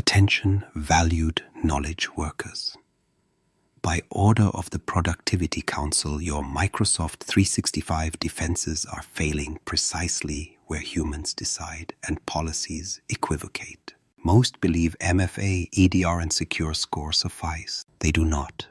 Attention, valued knowledge workers. By order of the Productivity Council, your Microsoft 365 defenses are failing precisely where humans decide and policies equivocate. Most believe MFA, EDR, and secure score suffice. They do not.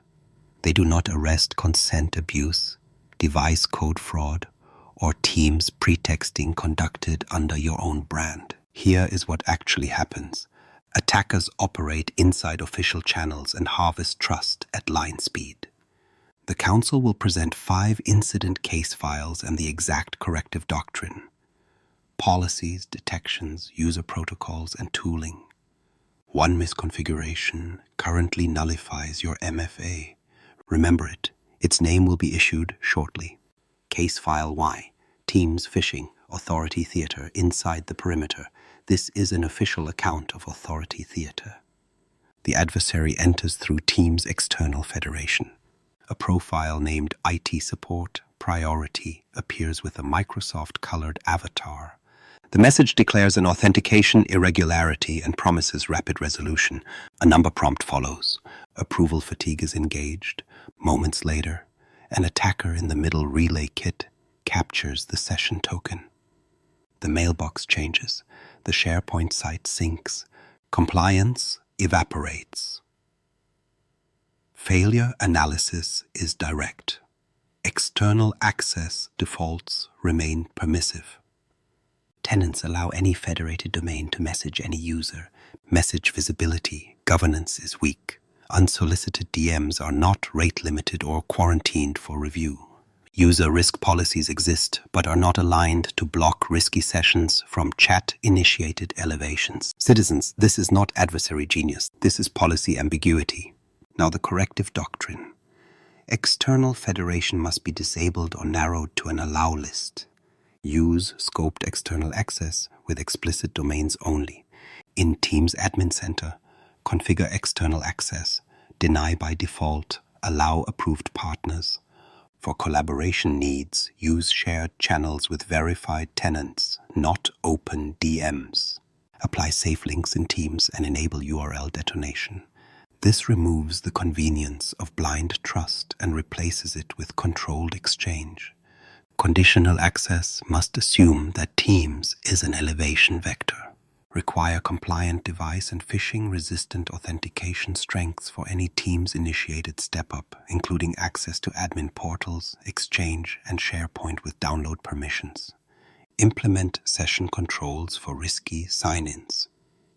They do not arrest consent abuse, device code fraud, or Teams pretexting conducted under your own brand. Here is what actually happens. Attackers operate inside official channels and harvest trust at line speed. The Council will present 5 incident case files and the exact corrective doctrine. Policies, detections, user protocols, and tooling. One misconfiguration currently nullifies your MFA. Remember it. Its name will be issued shortly. Case file Y. Teams phishing. Authority theater inside the perimeter. This is an official account of Authority Theater. The adversary enters through Teams' external federation. A profile named IT Support Priority appears with a Microsoft-colored avatar. The message declares an authentication irregularity and promises rapid resolution. A number prompt follows. Approval fatigue is engaged. Moments later, an attacker in the middle relay kit captures the session token. The mailbox changes. The SharePoint site syncs. Compliance evaporates. Failure analysis is direct. External access defaults remain permissive. Tenants allow any federated domain to message any user. Message visibility, governance is weak. Unsolicited DMs are not rate limited or quarantined for review. User risk policies exist, but are not aligned to block risky sessions from chat-initiated elevations. Citizens, this is not adversary genius. This is policy ambiguity. Now the corrective doctrine. External federation must be disabled or narrowed to an allow list. Use scoped external access with explicit domains only. In Teams Admin Center, configure external access. Deny by default. Allow approved partners. For collaboration needs, use shared channels with verified tenants, not open DMs. Apply safe links in Teams and enable URL detonation. This removes the convenience of blind trust and replaces it with controlled exchange. Conditional access must assume that Teams is an elevation vector. Require compliant device and phishing-resistant authentication strengths for any Teams-initiated step-up, including access to admin portals, Exchange, and SharePoint with download permissions. Implement session controls for risky sign-ins.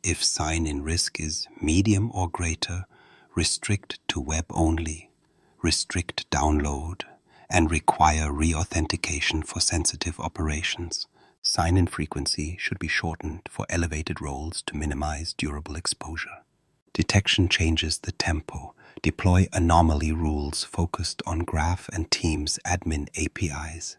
If sign-in risk is medium or greater, restrict to web only, restrict download, and require re-authentication for sensitive operations. Sign-in frequency should be shortened for elevated roles to minimize durable exposure. Detection changes the tempo. Deploy anomaly rules focused on Graph and Teams admin APIs.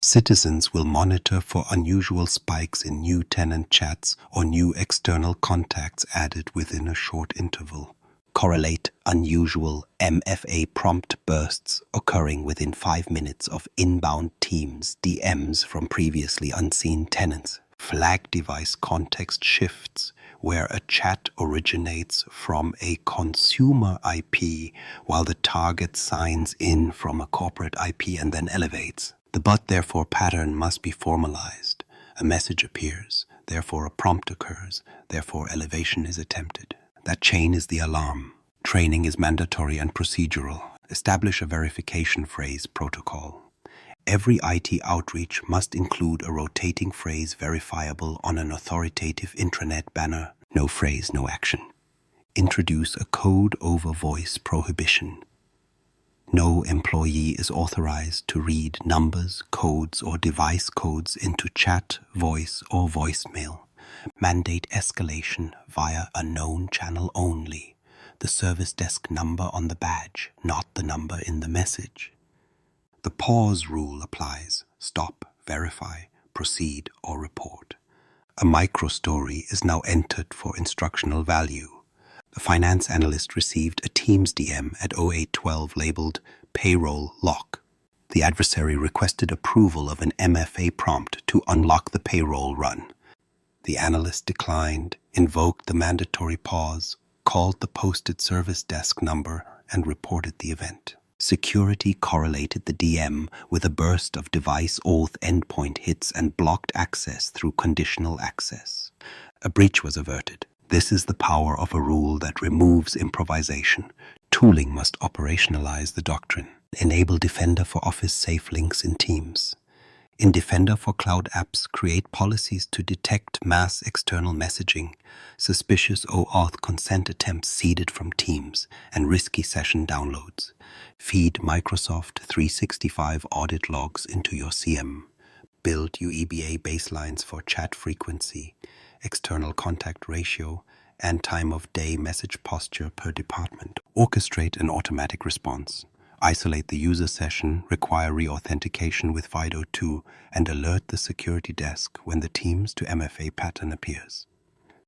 Citizens will monitor for unusual spikes in new tenant chats or new external contacts added within a short interval. Correlate unusual MFA prompt bursts occurring within 5 minutes of inbound Teams DMs from previously unseen tenants. Flag device context shifts where a chat originates from a consumer IP while the target signs in from a corporate IP and then elevates. The but therefore pattern must be formalized. A message appears, therefore a prompt occurs, therefore elevation is attempted. That chain is the alarm. Training is mandatory and procedural. Establish a verification phrase protocol. Every IT outreach must include a rotating phrase verifiable on an authoritative intranet banner. No phrase, no action. Introduce a code over voice prohibition. No employee is authorized to read numbers, codes, or device codes into chat, voice, or voicemail. Mandate escalation via a known channel only. The service desk number on the badge, not the number in the message. The pause rule applies. Stop, verify, proceed, or report. A microstory is now entered for instructional value. The finance analyst received a Teams DM at 0812 labeled Payroll Lock. The adversary requested approval of an MFA prompt to unlock the payroll run. The analyst declined, invoked the mandatory pause, called the posted service desk number, and reported the event. Security correlated the DM with a burst of device OAuth endpoint hits and blocked access through conditional access. A breach was averted. This is the power of a rule that removes improvisation. Tooling must operationalize the doctrine. Enable Defender for Office-safe links in Teams. In Defender for Cloud Apps, create policies to detect mass external messaging, suspicious OAuth consent attempts seeded from Teams, and risky session downloads. Feed Microsoft 365 audit logs into your CM. Build UEBA baselines for chat frequency, external contact ratio, and time of day message posture per department. Orchestrate an automatic response. Isolate the user session, require re-authentication with FIDO2, and alert the security desk when the Teams to MFA pattern appears.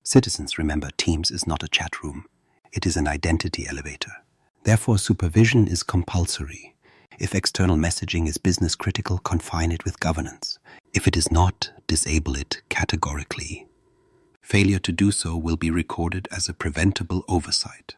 Citizens, remember, Teams is not a chat room. It is an identity elevator. Therefore, supervision is compulsory. If external messaging is business critical, confine it with governance. If it is not, disable it categorically. Failure to do so will be recorded as a preventable oversight.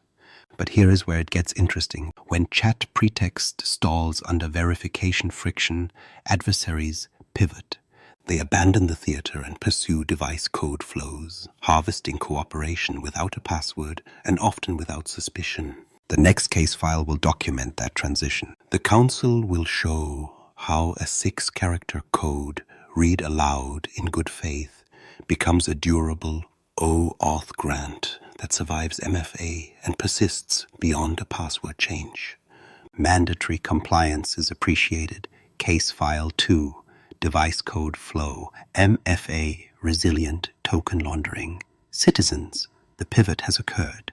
But here is where it gets interesting. When chat pretext stalls under verification friction, adversaries pivot. They abandon the theater and pursue device code flows, harvesting cooperation without a password and often without suspicion. The next case file will document that transition. The council will show how a 6-character code, read aloud in good faith, becomes a durable OAuth grant that survives MFA and persists beyond a password change. Mandatory compliance is appreciated. Case file 2, device code flow, MFA, resilient token laundering. Citizens, the pivot has occurred.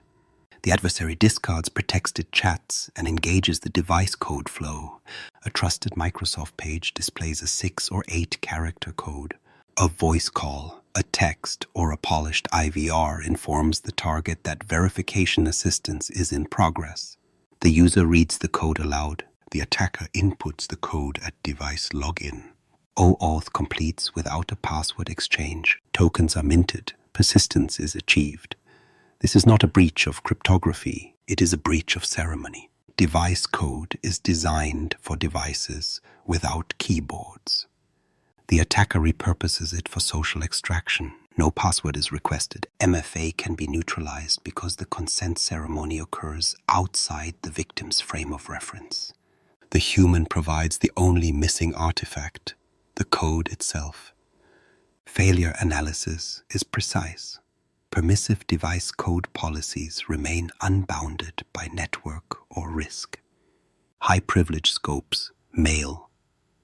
The adversary discards protected chats and engages the device code flow. A trusted Microsoft page displays a 6 or 8-character code. A voice call, a text, or a polished IVR informs the target that verification assistance is in progress. The user reads the code aloud. The attacker inputs the code at device login. OAuth completes without a password exchange. Tokens are minted. Persistence is achieved. This is not a breach of cryptography. It is a breach of ceremony. Device code is designed for devices without keyboards. The attacker repurposes it for social extraction. No password is requested. MFA can be neutralized because the consent ceremony occurs outside the victim's frame of reference. The human provides the only missing artifact, the code itself. Failure analysis is precise. Permissive device code policies remain unbounded by network or risk. High privilege scopes, mail,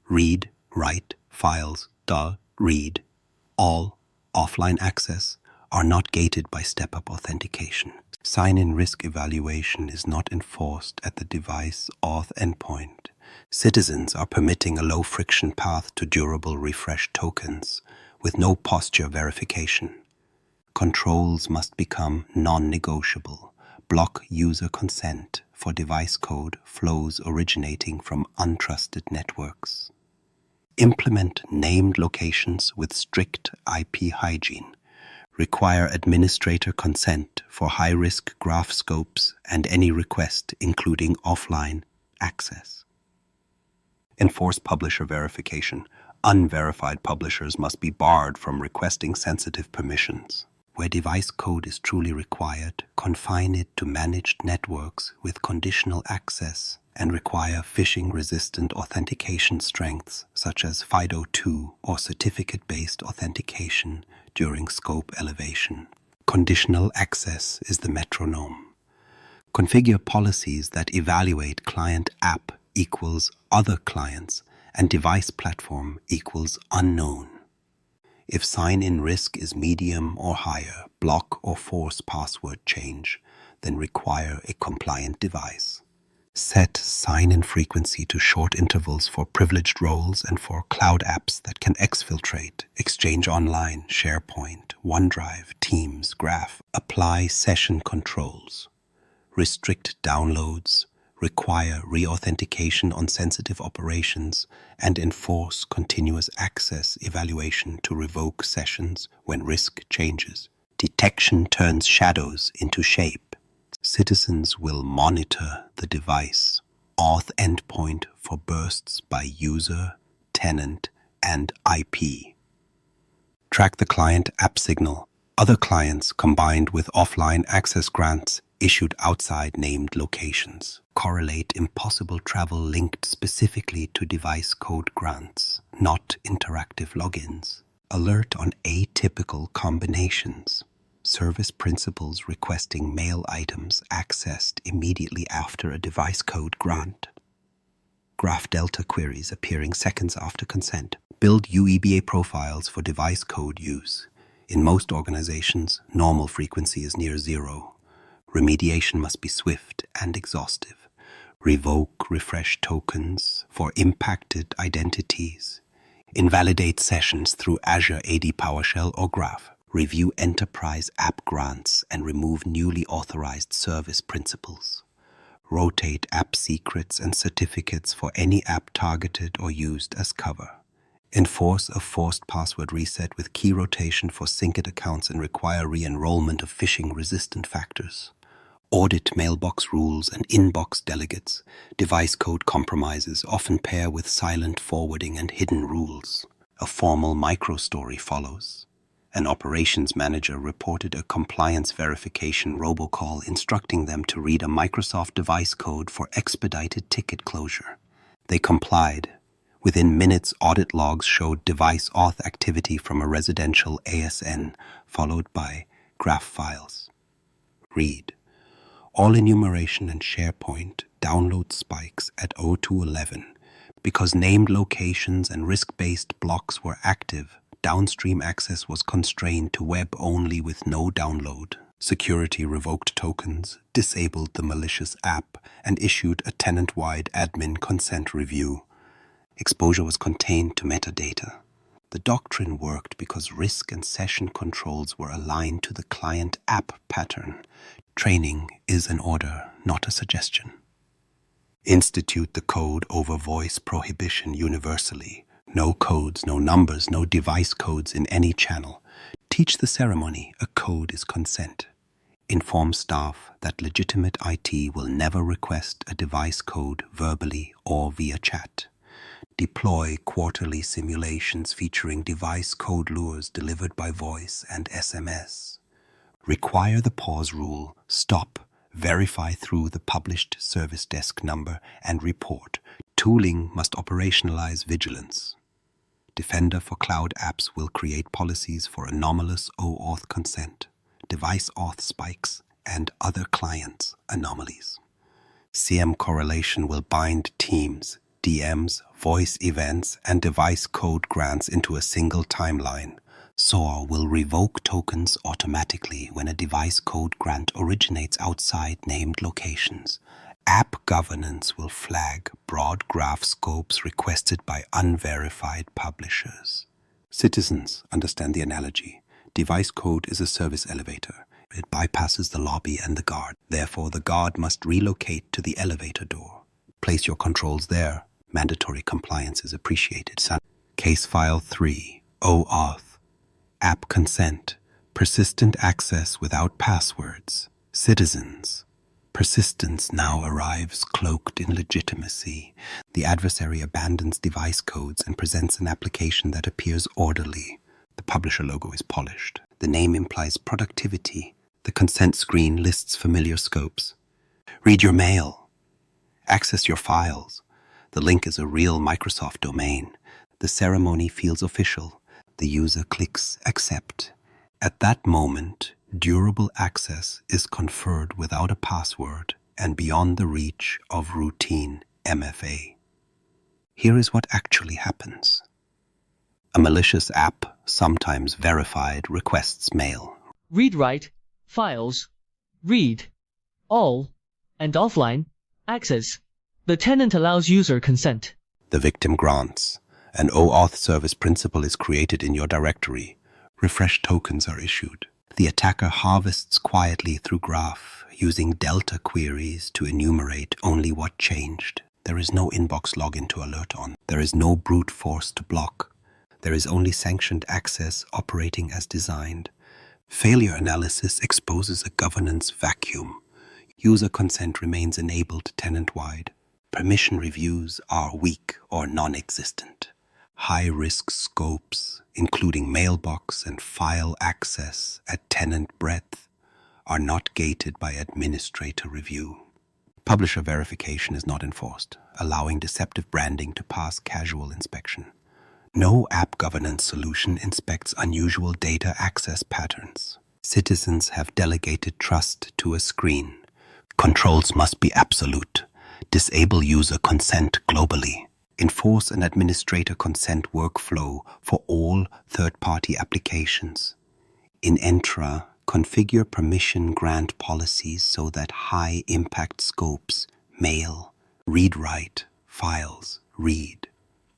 read, write, files, read, all offline access are not gated by step-up authentication. Sign-in risk evaluation is not enforced at the device auth endpoint. Citizens are permitting a low-friction path to durable refresh tokens with no posture verification. Controls must become non-negotiable. Block user consent for device code flows originating from untrusted networks. Implement named locations with strict IP hygiene. Require administrator consent for high-risk graph scopes and any request including offline access. Enforce publisher verification. Unverified publishers must be barred from requesting sensitive permissions. Where device code is truly required, confine it to managed networks with conditional access and require phishing-resistant authentication strengths such as FIDO2 or certificate-based authentication during scope elevation. Conditional access is the metronome. Configure policies that evaluate client app equals other clients and device platform equals unknown. If sign-in risk is medium or higher, block or force password change, then require a compliant device. Set sign-in frequency to short intervals for privileged roles and for cloud apps that can exfiltrate, Exchange Online, SharePoint, OneDrive, Teams, Graph. Apply session controls. Restrict downloads, require re-authentication on sensitive operations, and enforce continuous access evaluation to revoke sessions when risk changes. Detection turns shadows into shape. Citizens will monitor the device. Auth endpoint for bursts by user, tenant, and IP. Track the client app signal. Other clients combined with offline access grants issued outside named locations. Correlate impossible travel linked specifically to device code grants, not interactive logins. Alert on atypical combinations. Service principals requesting mail items accessed immediately after a device code grant. Graph delta queries appearing seconds after consent. Build UEBA profiles for device code use. In most organizations, normal frequency is near zero. Remediation must be swift and exhaustive. Revoke refresh tokens for impacted identities. Invalidate sessions through Azure AD PowerShell or Graph. Review enterprise app grants and remove newly authorized service principals. Rotate app secrets and certificates for any app targeted or used as cover. Enforce a forced password reset with key rotation for synced accounts and require re-enrollment of phishing-resistant factors. Audit mailbox rules and inbox delegates. Device code compromises often pair with silent forwarding and hidden rules. A formal microstory follows. An operations manager reported a compliance verification robocall instructing them to read a Microsoft device code for expedited ticket closure. They complied. Within minutes, audit logs showed device auth activity from a residential ASN, followed by graph files. Read. All enumeration and SharePoint download spikes at 02:11. Because named locations and risk-based blocks were active, downstream access was constrained to web only with no download. Security revoked tokens, disabled the malicious app, and issued a tenant-wide admin consent review. Exposure was contained to metadata. The doctrine worked because risk and session controls were aligned to the client app pattern. Training is an order, not a suggestion. Institute the code over voice prohibition universally. No codes, no numbers, no device codes in any channel. Teach the ceremony, a code is consent. Inform staff that legitimate IT will never request a device code verbally or via chat. Deploy quarterly simulations featuring device code lures delivered by voice and SMS. Require the pause rule, stop, verify through the published service desk number, and report. Tooling must operationalize vigilance. Defender for Cloud Apps will create policies for anomalous OAuth consent, device auth spikes, and other clients' anomalies. CM correlation will bind teams, DMs, voice events, and device code grants into a single timeline. SOAR will revoke tokens automatically when a device code grant originates outside named locations. App governance will flag broad graph scopes requested by unverified publishers. Citizens understand the analogy. Device code is a service elevator. It bypasses the lobby and the guard. Therefore, the guard must relocate to the elevator door. Place your controls there. Mandatory compliance is appreciated. Case File 3, OAuth. App consent. Persistent access without passwords. Citizens. Persistence now arrives cloaked in legitimacy. The adversary abandons device codes and presents an application that appears orderly. The publisher logo is polished. The name implies productivity. The consent screen lists familiar scopes. Read your mail. Access your files. The link is a real Microsoft domain. The ceremony feels official. The user clicks accept. At that moment, durable access is conferred without a password and beyond the reach of routine MFA. Here is what actually happens. A malicious app, sometimes verified, requests mail. Read-write, files, read, all, and offline, access. The tenant allows user consent. The victim grants. An OAuth service principal is created in your directory. Refresh tokens are issued. The attacker harvests quietly through graph, using delta queries to enumerate only what changed. There is no inbox login to alert on. There is no brute force to block. There is only sanctioned access operating as designed. Failure analysis exposes a governance vacuum. User consent remains enabled tenant-wide. Permission reviews are weak or non-existent. High-risk scopes, including mailbox and file access at tenant breadth, are not gated by administrator review. Publisher verification is not enforced, allowing deceptive branding to pass casual inspection. No app governance solution inspects unusual data access patterns. Citizens have delegated trust to a screen. Controls must be absolute. Disable user consent globally. Enforce an administrator consent workflow for all third-party applications. In Entra, configure permission grant policies so that high-impact scopes, mail, read-write, files, read,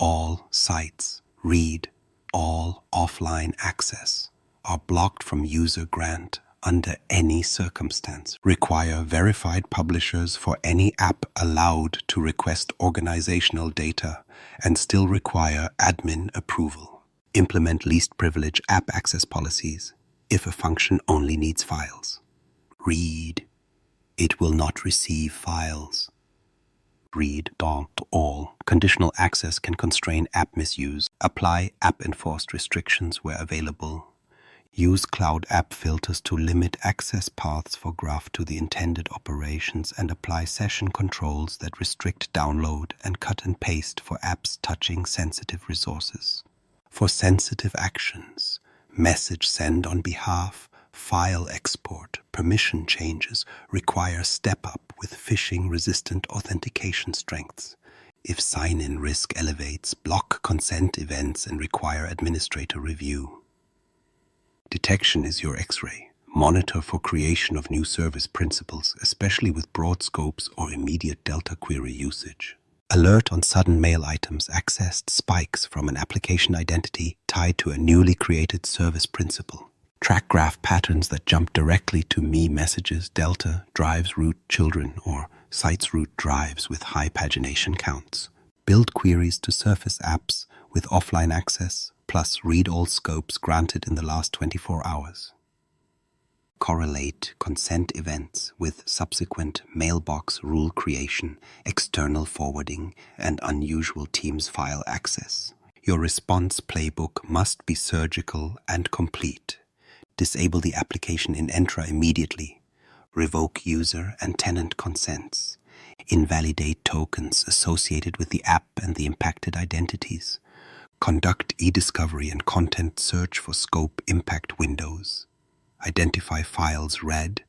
all sites, read, all offline access, are blocked from user grant under any circumstance. Require verified publishers for any app allowed to request organizational data and still require admin approval. Implement least privilege app access policies if a function only needs files. Read. It will not receive files. Read.all. Conditional access can constrain app misuse. Apply app-enforced restrictions where available. Use cloud app filters to limit access paths for graph to the intended operations and apply session controls that restrict download and cut and paste for apps touching sensitive resources. For sensitive actions, message send on behalf, file export, permission changes require step-up with phishing-resistant authentication strengths. If sign-in risk elevates, block consent events and require administrator review. Detection is your X-ray. Monitor for creation of new service principals, especially with broad scopes or immediate delta query usage. Alert on sudden mail items accessed spikes from an application identity tied to a newly created service principal. Track graph patterns that jump directly to me messages, delta, drives root children, or sites root drives with high pagination counts. Build queries to surface apps with offline access, plus read all scopes granted in the last 24 hours. Correlate consent events with subsequent mailbox rule creation, external forwarding, and unusual Teams file access. Your response playbook must be surgical and complete. Disable the application in Entra immediately. Revoke user and tenant consents. Invalidate tokens associated with the app and the impacted identities. Conduct e-discovery and content search for scope impact windows. Identify files read,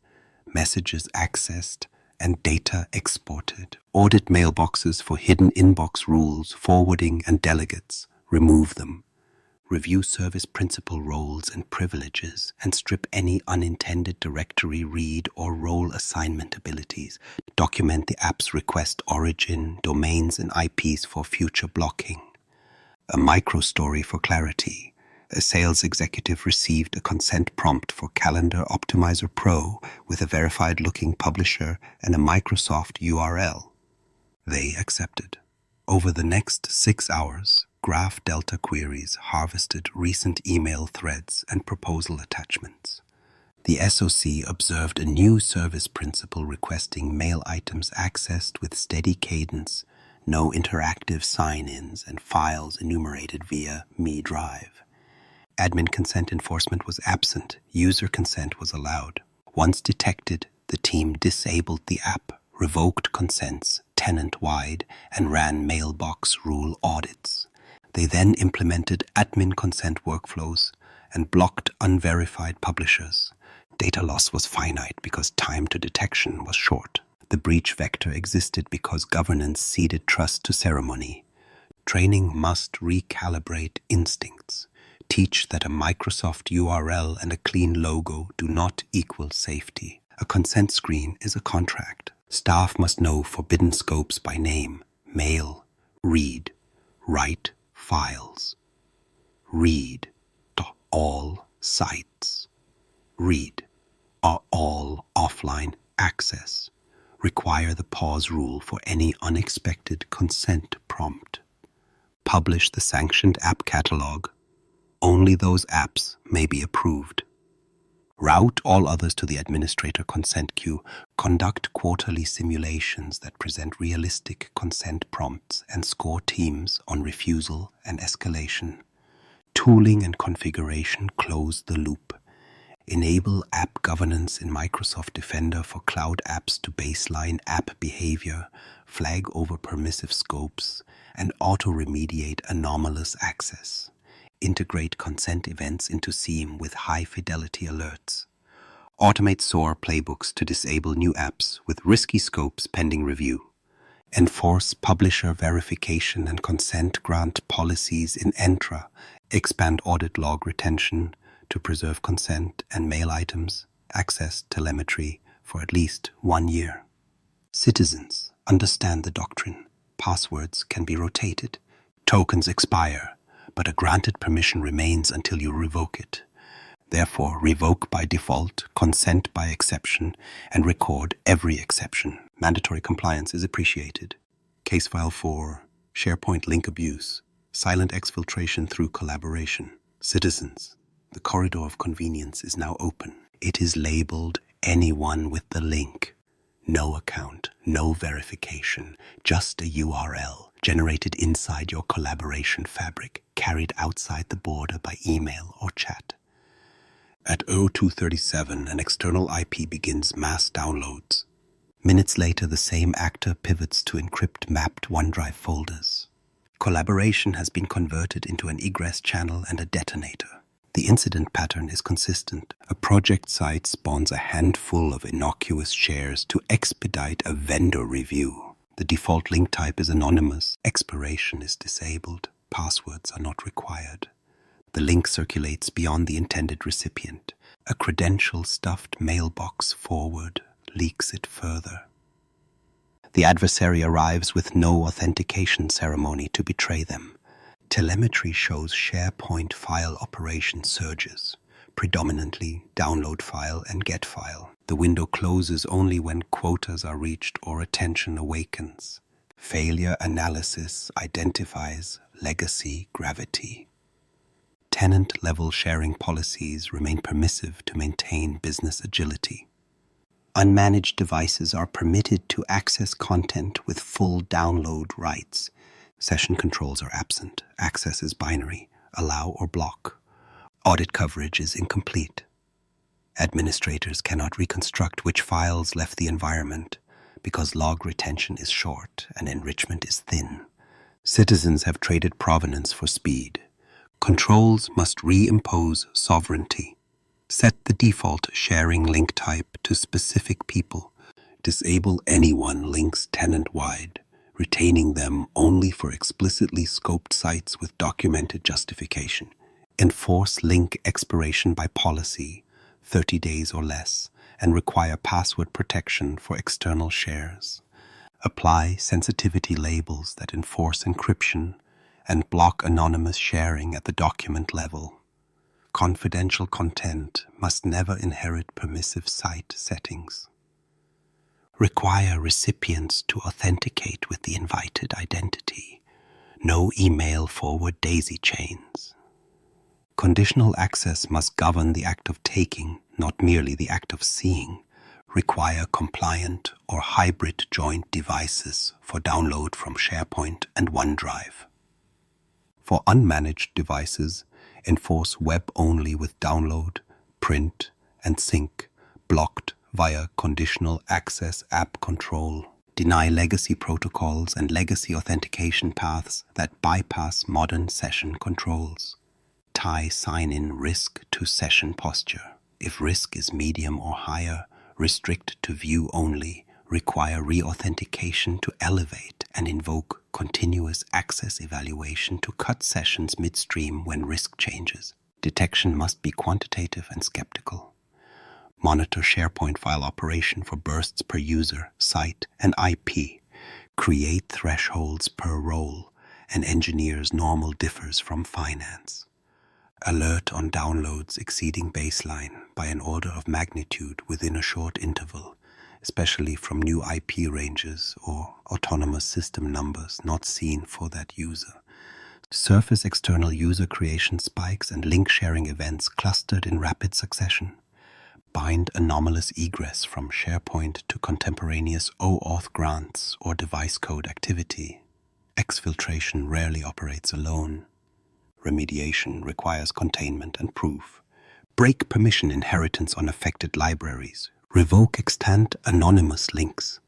messages accessed, and data exported. Audit mailboxes for hidden inbox rules, forwarding, and delegates. Remove them. Review service principal roles and privileges, and strip any unintended directory read or role assignment abilities. Document the app's request origin, domains, and IPs for future blocking. A micro-story for clarity. A sales executive received a consent prompt for Calendar Optimizer Pro with a verified-looking publisher and a Microsoft URL. They accepted. Over the next 6 hours, Graph Delta queries harvested recent email threads and proposal attachments. The SOC observed a new service principal requesting mail items accessed with steady cadence, no interactive sign-ins, and files enumerated via Me Drive. Admin consent enforcement was absent. User consent was allowed. Once detected, the team disabled the app, revoked consents tenant-wide, and ran mailbox rule audits. They then implemented admin consent workflows and blocked unverified publishers. Data loss was finite because time to detection was short. The breach vector existed because governance ceded trust to ceremony. Training must recalibrate instincts. Teach that a Microsoft URL and a clean logo do not equal safety. A consent screen is a contract. Staff must know forbidden scopes by name. Mail, read, write, files. Read, all sites. read, are all offline access. Require the pause rule for any unexpected consent prompt. Publish the sanctioned app catalog. Only those apps may be approved. Route all others to the administrator consent queue. Conduct quarterly simulations that present realistic consent prompts and score teams on refusal and escalation. Tooling and configuration close the loop. Enable app governance in Microsoft Defender for cloud apps to baseline app behavior, flag over permissive scopes, and auto-remediate anomalous access. Integrate consent events into SIEM with high-fidelity alerts. Automate SOAR playbooks to disable new apps with risky scopes pending review. Enforce publisher verification and consent grant policies in Entra. Expand audit log retention to preserve consent and mail items, access telemetry for at least 1 year. Citizens understand the doctrine. Passwords can be rotated. Tokens expire, but a granted permission remains until you revoke it. Therefore, revoke by default, consent by exception, and record every exception. Mandatory compliance is appreciated. Case file 4, SharePoint link abuse, silent exfiltration through collaboration. Citizens, the corridor of convenience is now open. It is labeled anyone with the link. No account, no verification, just a URL generated inside your collaboration fabric, carried outside the border by email or chat. At 0237, an external IP begins mass downloads. Minutes later, the same actor pivots to encrypt mapped OneDrive folders. Collaboration has been converted into an egress channel and a detonator. The incident pattern is consistent. A project site spawns a handful of innocuous shares to expedite a vendor review. The default link type is anonymous. Expiration is disabled. Passwords are not required. The link circulates beyond the intended recipient. A credential-stuffed mailbox forward leaks it further. The adversary arrives with no authentication ceremony to betray them. Telemetry shows SharePoint file operation surges, predominantly download file and get file. The window closes only when quotas are reached or attention awakens. Failure analysis identifies legacy gravity. Tenant-level sharing policies remain permissive to maintain business agility. Unmanaged devices are permitted to access content with full download rights. Session controls are absent. Access is binary, allow or block. Audit coverage is incomplete. Administrators cannot reconstruct which files left the environment because log retention is short and enrichment is thin. Citizens have traded provenance for speed. Controls must reimpose sovereignty. Set the default sharing link type to specific people. Disable anyone links tenant-wide, retaining them only for explicitly scoped sites with documented justification. Enforce link expiration by policy, 30 days or less, and require password protection for external shares. Apply sensitivity labels that enforce encryption and block anonymous sharing at the document level. Confidential content must never inherit permissive site settings. Require recipients to authenticate with the invited identity. No email forward daisy chains. Conditional access must govern the act of taking, not merely the act of seeing. Require compliant or hybrid joint devices for download from SharePoint and OneDrive. For unmanaged devices, enforce web-only with download, print, and sync, blocked via conditional access app control. Deny legacy protocols and legacy authentication paths that bypass modern session controls. Tie sign-in risk to session posture. If risk is medium or higher, restrict to view only. Require re-authentication to elevate and invoke continuous access evaluation to cut sessions midstream when risk changes. Detection must be quantitative and skeptical. Monitor SharePoint file operation for bursts per user, site, and IP. Create thresholds per role, and engineer's normal differs from finance. Alert on downloads exceeding baseline by an order of magnitude within a short interval, especially from new IP ranges or autonomous system numbers not seen for that user. Surface external user creation spikes and link sharing events clustered in rapid succession. Bind anomalous egress from SharePoint to contemporaneous OAuth grants or device code activity. Exfiltration rarely operates alone. Remediation requires containment and proof. Break permission inheritance on affected libraries. Revoke extant anonymous links.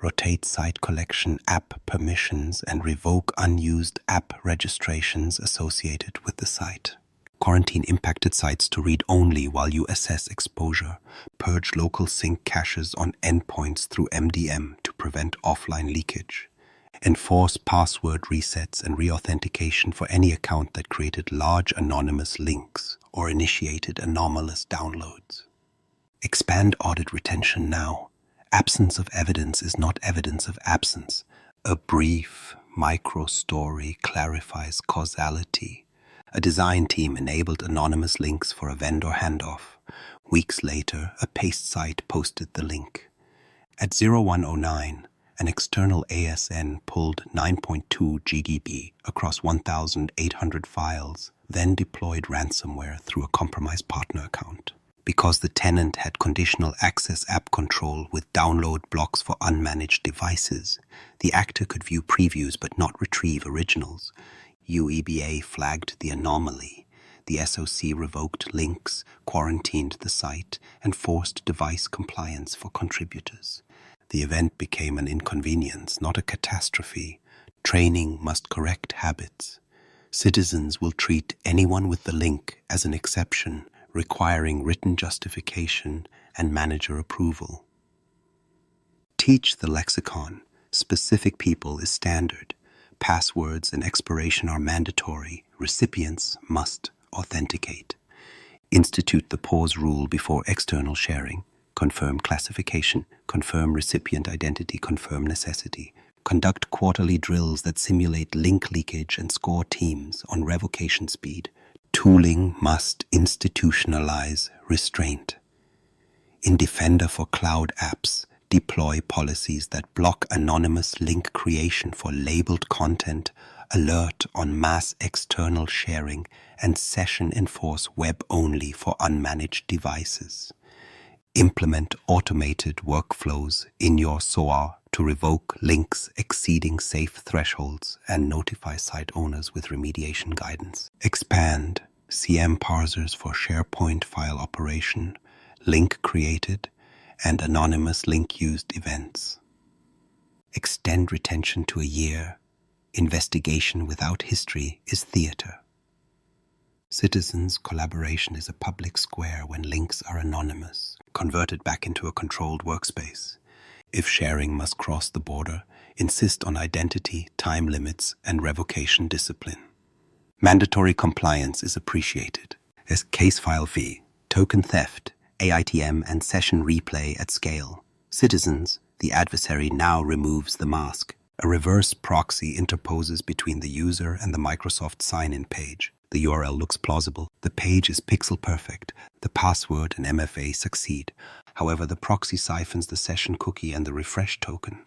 Rotate site collection app permissions and revoke unused app registrations associated with the site. Quarantine impacted sites to read only while you assess exposure. Purge local sync caches on endpoints through MDM to prevent offline leakage. Enforce password resets and reauthentication for any account that created large anonymous links or initiated anomalous downloads. Expand audit retention now. Absence of evidence is not evidence of absence. A brief micro-story clarifies causality. A design team enabled anonymous links for a vendor handoff. Weeks later, a paste site posted the link. At 0109, an external ASN pulled 9.2 GB across 1,800 files, then deployed ransomware through a compromised partner account. Because the tenant had conditional access app control with download blocks for unmanaged devices, the actor could view previews but not retrieve originals. UEBA flagged the anomaly. The SOC revoked links, quarantined the site, and forced device compliance for contributors. The event became an inconvenience, not a catastrophe. Training must correct habits. Citizens will treat anyone with the link as an exception, requiring written justification and manager approval. Teach the lexicon. Specific people is standard. Passwords and expiration are mandatory. Recipients must authenticate. Institute the pause rule before external sharing. Confirm classification, confirm recipient identity, confirm necessity. Conduct quarterly drills that simulate link leakage and score teams on revocation speed. Tooling must institutionalize restraint. In Defender for cloud apps, deploy policies that block anonymous link creation for labeled content, alert on mass external sharing, and session enforce web only for unmanaged devices. Implement automated workflows in your SOA to revoke links exceeding safe thresholds and notify site owners with remediation guidance. Expand CM parsers for SharePoint file operation, link created, and anonymous link used events. Extend retention to a year. Investigation without history is theater. Citizens' collaboration is a public square when links are anonymous, converted back into a controlled workspace. If sharing must cross the border, insist on identity, time limits, and revocation discipline. Mandatory compliance is appreciated as case file fee, token theft, AITM, and session replay at scale. Citizens, the adversary now removes the mask. A reverse proxy interposes between the user and the Microsoft sign-in page. The URL looks plausible. The page is pixel perfect. The password and MFA succeed. However, the proxy siphons the session cookie and the refresh token.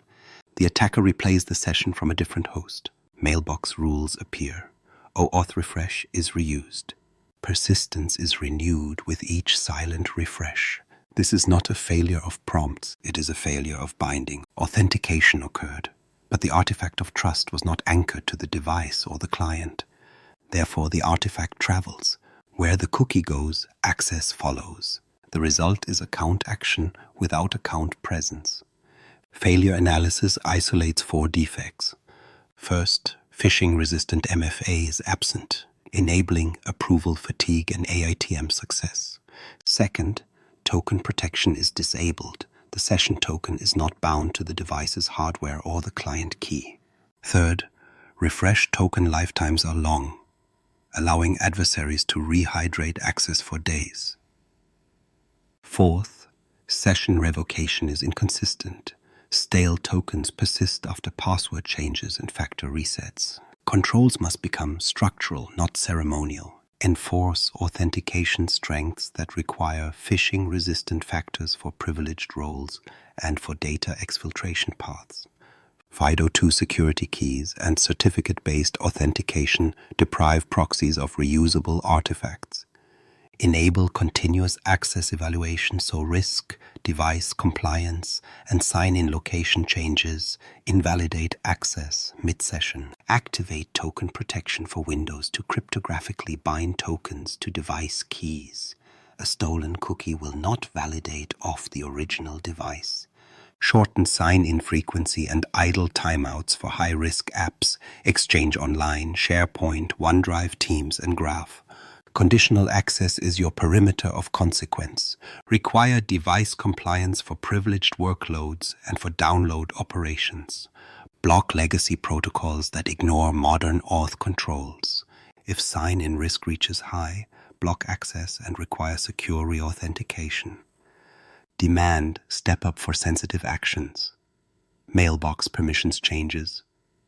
The attacker replays the session from a different host. Mailbox rules appear. OAuth refresh is reused. Persistence is renewed with each silent refresh. This is not a failure of prompts. It is a failure of binding. Authentication occurred, but the artifact of trust was not anchored to the device or the client. Therefore, the artifact travels. Where the cookie goes, access follows. The result is account action without account presence. Failure analysis isolates 4 defects. First, phishing-resistant MFA is absent, enabling approval fatigue and AITM success. Second, token protection is disabled. The session token is not bound to the device's hardware or the client key. Third, refresh token lifetimes are long, allowing adversaries to rehydrate access for days. Fourth, session revocation is inconsistent. Stale tokens persist after password changes and factor resets. Controls must become structural, not ceremonial. Enforce authentication strengths that require phishing-resistant factors for privileged roles and for data exfiltration paths. FIDO2 security keys and certificate-based authentication deprive proxies of reusable artifacts. Enable continuous access evaluation so risk, device compliance, and sign-in location changes invalidate access mid-session. Activate token protection for Windows to cryptographically bind tokens to device keys. A stolen cookie will not validate off the original device. Shorten sign-in frequency and idle timeouts for high-risk apps, Exchange Online, SharePoint, OneDrive, Teams, and Graph. Conditional access is your perimeter of consequence. Require device compliance for privileged workloads and for download operations. Block legacy protocols that ignore modern auth controls. If sign-in risk reaches high, block access and require secure reauthentication. Demand step up for sensitive actions. Mailbox permissions changes,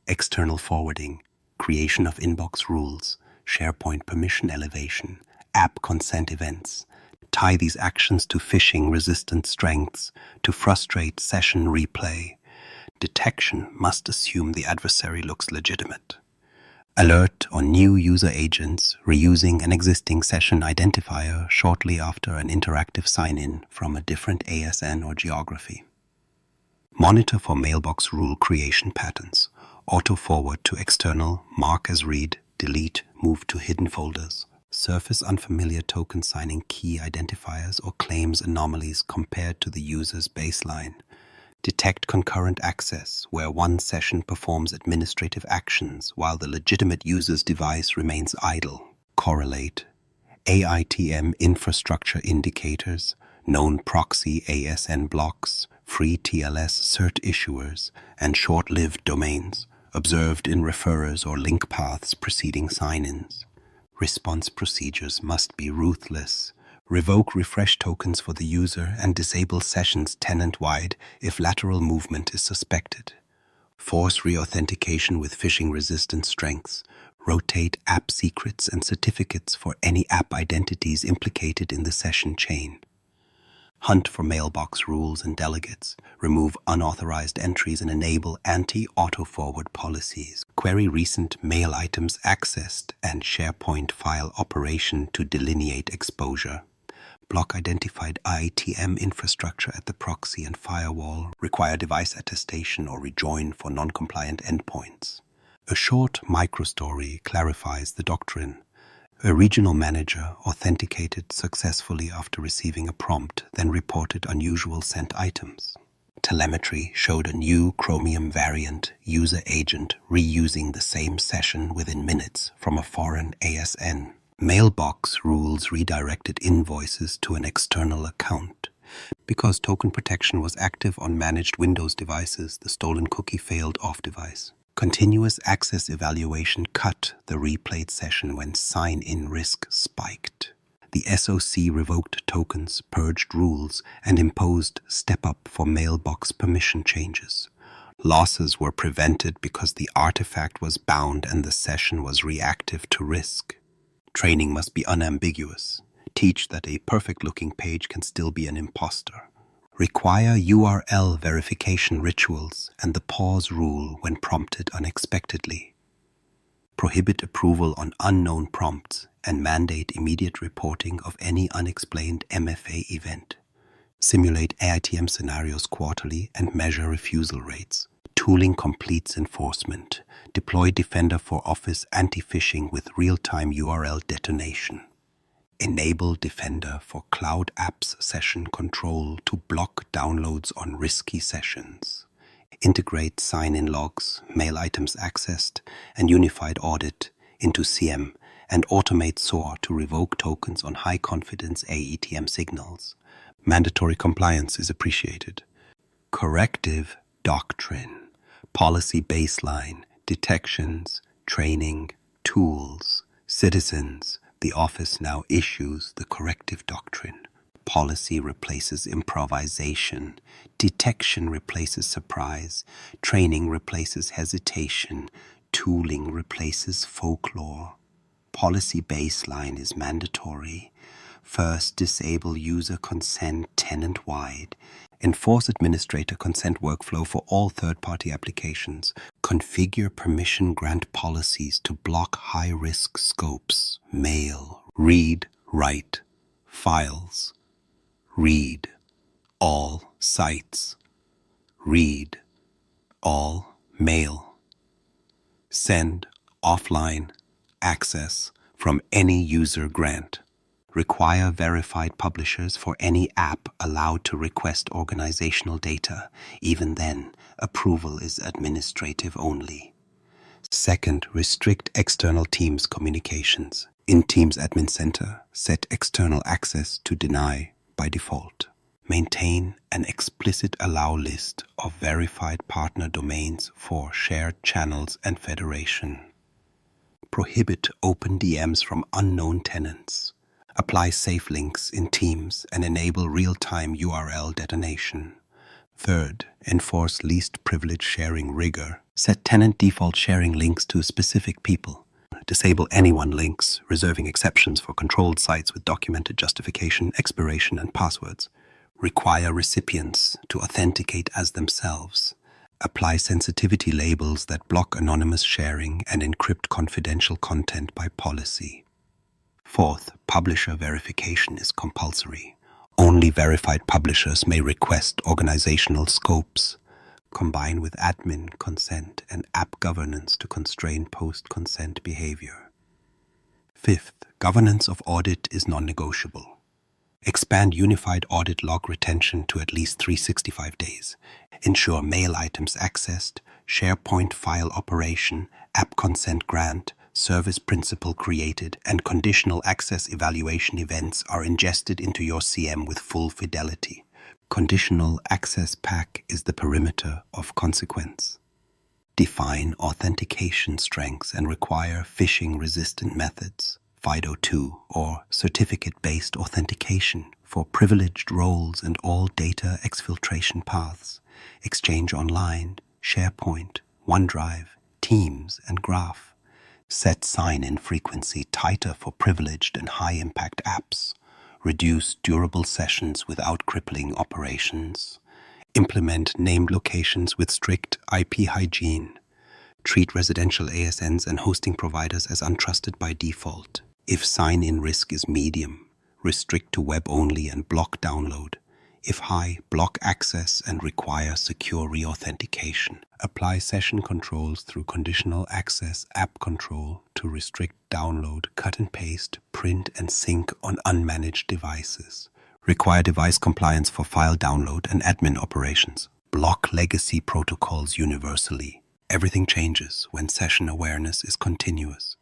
external forwarding, creation of inbox rules, SharePoint permission elevation, app consent events. Tie these actions to phishing-resistant strengths to frustrate session replay. Detection must assume the adversary looks legitimate. Alert on new user agents reusing an existing session identifier shortly after an interactive sign-in from a different ASN or geography. Monitor for mailbox rule creation patterns. Auto-forward to external, mark as read, delete, move to hidden folders. Surface unfamiliar token signing key identifiers or claims anomalies compared to the user's baseline. Detect concurrent access, where one session performs administrative actions while the legitimate user's device remains idle. Correlate AITM infrastructure indicators, known proxy ASN blocks, free TLS cert issuers, and short-lived domains, observed in referrers or link paths preceding sign-ins. Response procedures must be ruthless. Revoke refresh tokens for the user and disable sessions tenant-wide if lateral movement is suspected. Force reauthentication with phishing-resistant strengths. Rotate app secrets and certificates for any app identities implicated in the session chain. Hunt for mailbox rules and delegates. Remove unauthorized entries and enable anti-auto-forward policies. Query recent mail items accessed and SharePoint file operation to delineate exposure. Block identified AITM infrastructure at the proxy and firewall. Require device attestation or rejoin for non-compliant endpoints. A short microstory clarifies the doctrine. A regional manager authenticated successfully after receiving a prompt, then reported unusual sent items. Telemetry showed a new Chromium variant user agent reusing the same session within minutes from a foreign ASN. Mailbox rules redirected invoices to an external account. Because token protection was active on managed Windows devices, the stolen cookie failed off-device. Continuous access evaluation cut the replayed session when sign-in risk spiked. The SOC revoked tokens, purged rules, and imposed step-up for mailbox permission changes. Losses were prevented because the artifact was bound and the session was reactive to risk. Training must be unambiguous. Teach that a perfect-looking page can still be an imposter. Require URL verification rituals and the pause rule when prompted unexpectedly. Prohibit approval on unknown prompts and mandate immediate reporting of any unexplained MFA event. Simulate AITM scenarios quarterly and measure refusal rates. Tooling completes enforcement. Deploy Defender for Office anti-phishing with real-time URL detonation. Enable Defender for Cloud Apps session control to block downloads on risky sessions. Integrate sign-in logs, mail items accessed, and unified audit into CM and automate SOAR to revoke tokens on high-confidence AITM signals. Mandatory compliance is appreciated. Corrective Doctrine. Policy baseline, detections, training, tools, citizens. The office now issues the corrective doctrine. Policy replaces improvisation. Detection replaces surprise. Training replaces hesitation. Tooling replaces folklore. policy baseline is mandatory. First, disable user consent tenant-wide. Enforce administrator consent workflow for all third-party applications. Configure permission grant policies to block high-risk scopes. Mail, read, write, files. Read all sites. Read all mail. Send offline access from any user grant. Require verified publishers for any app allowed to request organizational data. Even then, approval is administrative only. Second, restrict external Teams communications. In Teams Admin Center, set external access to deny by default. Maintain an explicit allow list of verified partner domains for shared channels and federation. Prohibit open DMs from unknown tenants. Apply safe links in Teams and enable real-time URL detonation. Third, enforce least privilege sharing rigor. Set tenant default sharing links to specific people. Disable anyone links, reserving exceptions for controlled sites with documented justification, expiration, and passwords. Require recipients to authenticate as themselves. Apply sensitivity labels that block anonymous sharing and encrypt confidential content by policy. Fourth, publisher verification is compulsory. Only verified publishers may request organizational scopes. Combine with admin consent and app governance to constrain post-consent behavior. Fifth, governance of audit is non-negotiable. Expand unified audit log retention to at least 365 days. Ensure mail items accessed, SharePoint file operation, app consent grant, service principal created, and conditional access evaluation events are ingested into your CM with full fidelity. Conditional access pack is the perimeter of consequence. Define authentication strengths and require phishing-resistant methods, FIDO2 or certificate-based authentication for privileged roles and all data exfiltration paths, Exchange Online, SharePoint, OneDrive, Teams, and Graph. Set sign-in frequency tighter for privileged and high-impact apps. Reduce durable sessions without crippling operations. Implement named locations with strict IP hygiene. Treat residential ASNs and hosting providers as untrusted by default. If sign-in risk is medium, restrict to web only and block download. If high, block access and require secure reauthentication. Apply session controls through conditional access app control to restrict download, cut and paste, print and sync on unmanaged devices. Require device compliance for file download and admin operations. Block legacy protocols universally. Everything changes when session awareness is continuous.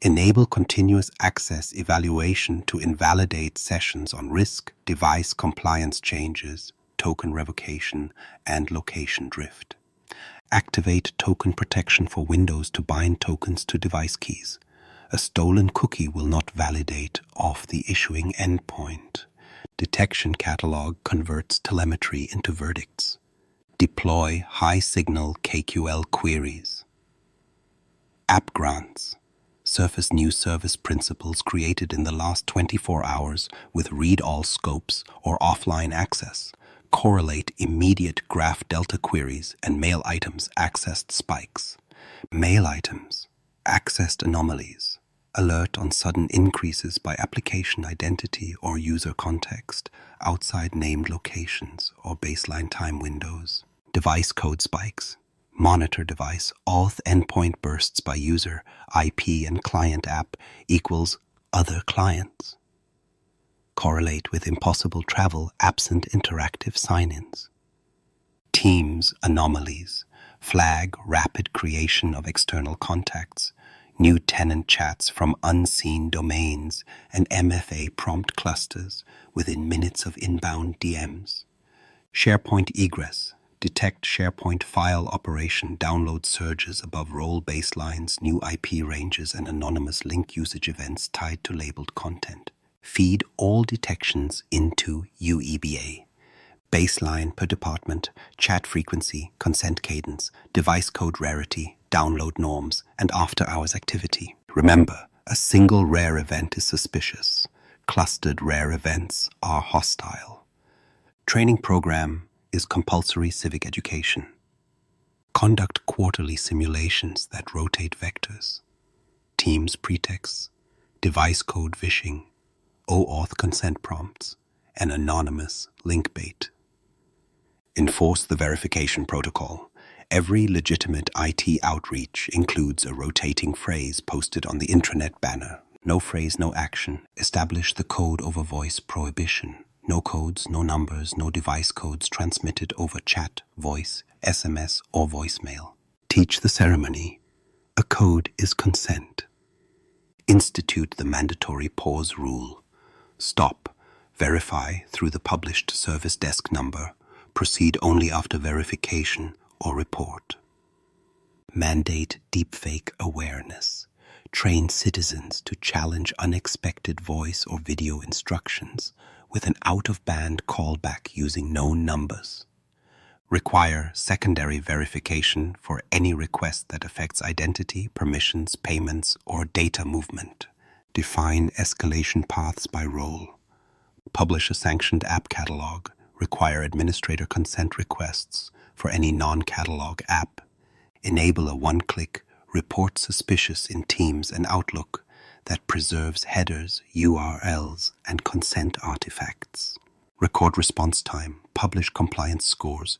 Enable continuous access evaluation to invalidate sessions on risk, device compliance changes, token revocation, and location drift. Activate token protection for Windows to bind tokens to device keys. A stolen cookie will not validate off the issuing endpoint. Detection catalog converts telemetry into verdicts. Deploy high-signal KQL queries. App grants. Surface new service principals created in the last 24 hours with read-all scopes or offline access. Correlate immediate graph delta queries and mail items accessed spikes. Mail items, accessed anomalies. Alert on sudden increases by application identity or user context outside named locations or baseline time windows. Device code spikes. Monitor device auth endpoint bursts by user, IP and client app equals other clients. Correlate with impossible travel absent interactive sign-ins. Teams anomalies. Flag rapid creation of external contacts. New tenant chats from unseen domains and MFA prompt clusters within minutes of inbound DMs. SharePoint egress. Detect SharePoint file operation download surges above role baselines, new IP ranges, and anonymous link usage events tied to labeled content. Feed all detections into UEBA. Baseline per department, chat frequency, consent cadence, device code rarity, download norms, and after-hours activity. Remember, A single rare event is suspicious. Clustered rare events are hostile. Training program is compulsory civic education. Conduct quarterly simulations that rotate vectors. Teams pretexts, device code phishing, OAuth consent prompts, and anonymous link bait. Enforce the verification protocol. Every legitimate IT outreach includes a rotating phrase posted on the intranet banner. No phrase, no action. Establish the code over voice prohibition. No codes, no numbers, no device codes transmitted over chat, voice, SMS, or voicemail. Teach the ceremony. A code is consent. Institute the mandatory pause rule. Stop. Verify through the published service desk number. Proceed only after verification or report. Mandate deepfake awareness. Train citizens to challenge unexpected voice or video instructions with an out-of-band callback using known numbers. Require secondary verification for any request that affects identity, permissions, payments, or data movement. Define escalation paths by role. Publish a sanctioned app catalog. Require administrator consent requests for any non-catalog app. Enable a one-click report suspicious in Teams and Outlook that preserves headers, URLs, and consent artifacts. Record response time. Publish compliance scores.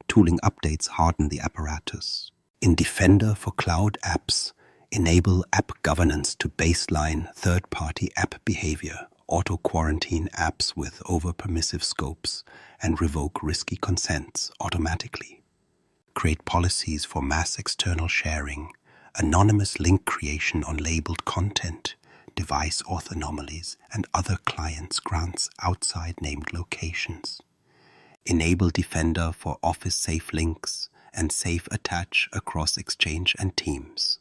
Tooling updates harden the apparatus. In Defender for Cloud Apps, enable app governance to baseline third-party app behavior, auto-quarantine apps with over-permissive scopes, and revoke risky consents automatically. Create policies for mass external sharing, anonymous link creation on labeled content, device auth anomalies, and other clients' grants outside named locations. Enable Defender for Office-safe links and safe attach across Exchange and Teams.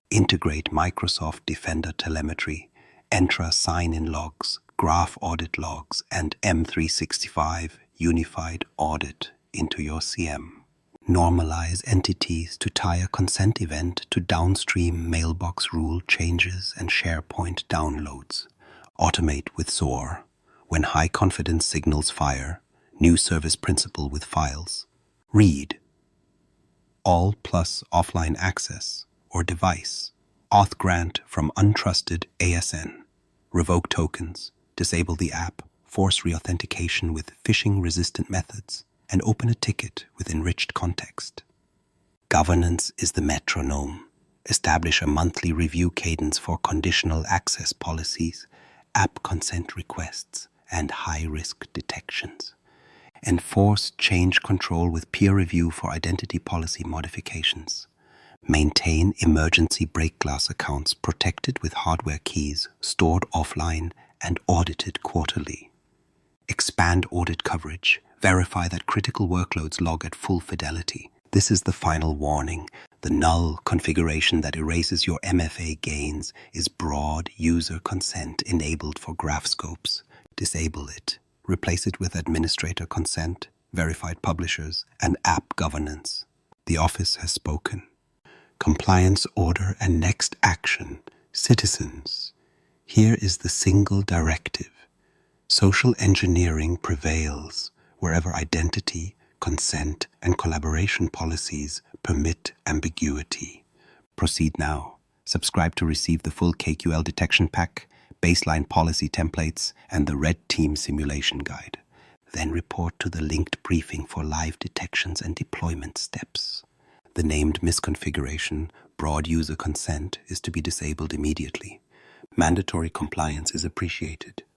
Integrate Microsoft Defender telemetry, Entra sign-in logs, Graph audit logs, and M365 Unified Audit into your CM. Normalize entities to tie a consent event to downstream mailbox rule changes and SharePoint downloads. Automate with SOAR. When high-confidence signals fire, new service principal with files. Read. All plus offline access or device. Auth grant from untrusted ASN. Revoke tokens. Disable the app. Force reauthentication with phishing-resistant methods. And open a ticket with enriched context. Governance is the metronome. Establish a monthly review cadence for conditional access policies, app consent requests, and high-risk detections. Enforce change control with peer review for identity policy modifications. Maintain emergency break glass accounts protected with hardware keys, stored offline, and audited quarterly. Expand audit coverage. Verify that critical workloads log at full fidelity. This is the final warning. The null configuration that erases your MFA gains is broad user consent enabled for graph scopes. Disable it. Replace it with administrator consent, verified publishers, and app governance. The office has spoken. Compliance order and next action. Citizens. Here is the single directive. Social engineering prevails wherever identity, consent, and collaboration policies permit ambiguity. Proceed now. Subscribe to receive the full KQL detection pack, baseline policy templates, and the Red Team simulation guide. Then report to the linked briefing for live detections and deployment steps. The named misconfiguration, broad user consent, is to be disabled immediately. Mandatory compliance is appreciated.